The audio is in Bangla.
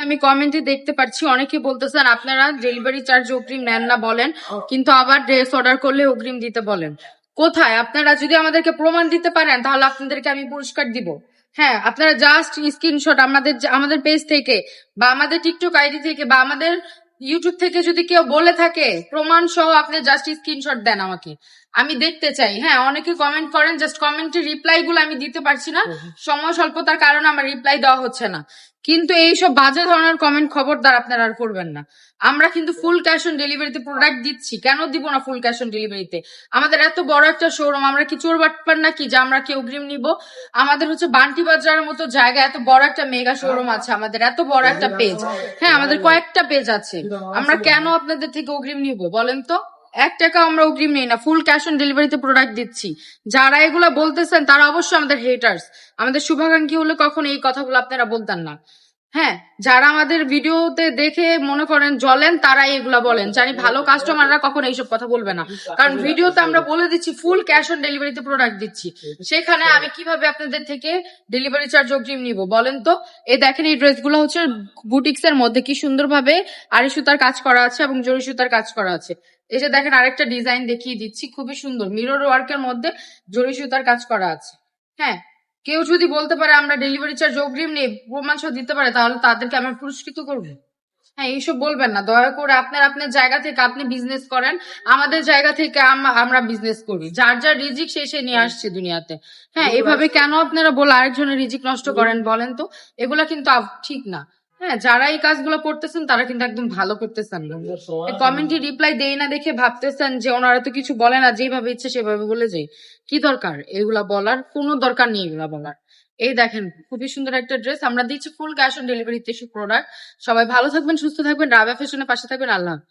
আমি কমেন্টে দেখতে পাচ্ছি অনেকে বলতেছেন আপনারা ডেলিভারি চার্জ অগ্রিম নেন না বলেন, কিন্তু আবার ড্রেস অর্ডার করলে অগ্রিম দিতে বলেন। কোথায়? আপনারা যদি আমাদেরকে প্রমাণ দিতে পারেন তাহলে আপনাদেরকে আমি পুরস্কার দিব। হ্যাঁ, আপনারা জাস্ট স্ক্রিনশট আমাদের পেজ থেকে বা আমাদের টিকটক আইডি থেকে বা আমাদের ইউটিউব থেকে যদি কেউ বলে থাকে প্রমাণ সহ আপনি জাস্ট স্ক্রিনশট দেন আমাকে, আমি দেখতে চাই। হ্যাঁ, অনেকে কমেন্ট করেন, জাস্ট কমেন্টের রিপ্লাই গুলো আমি দিতে পারছি না, সময় স্বল্পতার কারণে আমার রিপ্লাই দেওয়া হচ্ছে না। কিন্তু এইসব বাজে ধরনের কমেন্ট খবরদার আপনারা আর করবেন না। আমরা কিন্তু ফুল ক্যাশ অন ডেলিভারিতে প্রোডাক্ট দিচ্ছি, কেন দিব না ফুল ক্যাশ অন ডেলিভারিতে? আমাদের এত বড় একটা শোরুম, আমরা কি চোর বাটপার নাকি যে আমরা কি অগ্রিম নিব? আমাদের হচ্ছে বান্টি বাজারের মতো জায়গা, এত বড় একটা মেগা শোরুম আছে আমাদের, এত বড় একটা পেজ। হ্যাঁ, আমাদের কয়েকটা পেজ আছে, আমরা কেন আপনাদের থেকে অগ্রিম নিব বলেন তো? 1 টাকা আমরা অগ্রিম নেই না, ফুল ক্যাশ অন ডেলিভারিতে প্রোডাক্ট দিচ্ছি। যারা এগুলা বলতেছেন তারা অবশ্যই আমাদের হেটার্স, আমাদের শুভাকাঙ্ক্ষী হলে কখনো এই কথাগুলো আপনারা বলতেন না। হ্যাঁ, যারা আমাদের ভিডিওতে দেখে মনে করেন জ্বলেন তারা এগুলা বলেন, জানি ভালো কাস্টমাররা কখনো এইসব কথা বলবে না, কারণ ভিডিওতে আমরা বলে দিচ্ছি ফুল ক্যাশ অন ডেলিভারিতে প্রোডাক্ট দিচ্ছি। সেখানে আমি কিভাবে আপনাদের থেকে ডেলিভারি চার্জ অগ্রিম নিব বলেন তো? এই দেখেন, এই ড্রেসগুলো হচ্ছে বুটিক্স এর মধ্যে কি সুন্দরভাবে আড়ি সুতার কাজ করা আছে এবং জরি সুতার কাজ করা আছে। এই যে দেখেন, আরেকটা ডিজাইন দেখিয়ে দিচ্ছি, খুবই সুন্দর মিরর ওয়ার্কের মধ্যে জরি সুতার কাজ করা আছে। হ্যাঁ, কেউ যদি বলতে পারে আমরা ডেলিভারি চার্জ অগ্রিম নেই, প্রমাণ সহ দিতে পারে, তাহলে তাদেরকে আমরা পুরস্কৃত করবো। হ্যাঁ, এইসব বলবেন না দয়া করে। আপনার জায়গা থেকে আপনি বিজনেস করেন, আমাদের জায়গা থেকে আমরা বিজনেস করি। যার যার রিজিক সে নিয়ে আসছে দুনিয়াতে। হ্যাঁ, এভাবে কেন আপনারা বলে আরেকজনের রিজিক নষ্ট করেন বলেন তো? এগুলা কিন্তু ঠিক না। হ্যাঁ, যারা এই কাজগুলো করতেছেন তারা কিন্তু একদম ভালো করতেছেন না। কমেন্টে রিপ্লাই দেই না দেখে ভাবতেছেন যে ওনারা তো কিছু বলে না, যেভাবে ইচ্ছে সেভাবে বলে যাই। কি দরকার এগুলা বলার? কোনো দরকার নেই এগুলা বলার। এই দেখেন, খুবই সুন্দর একটা ড্রেস আমরা দিচ্ছি ফুল ক্যাশ অন ডেলিভারিতে প্রোডাক্ট। সবাই ভালো থাকবেন, সুস্থ থাকবেন, রাবেয়া ফ্যাশনের পাশে থাকবেন। আল্লাহ হাফেজ।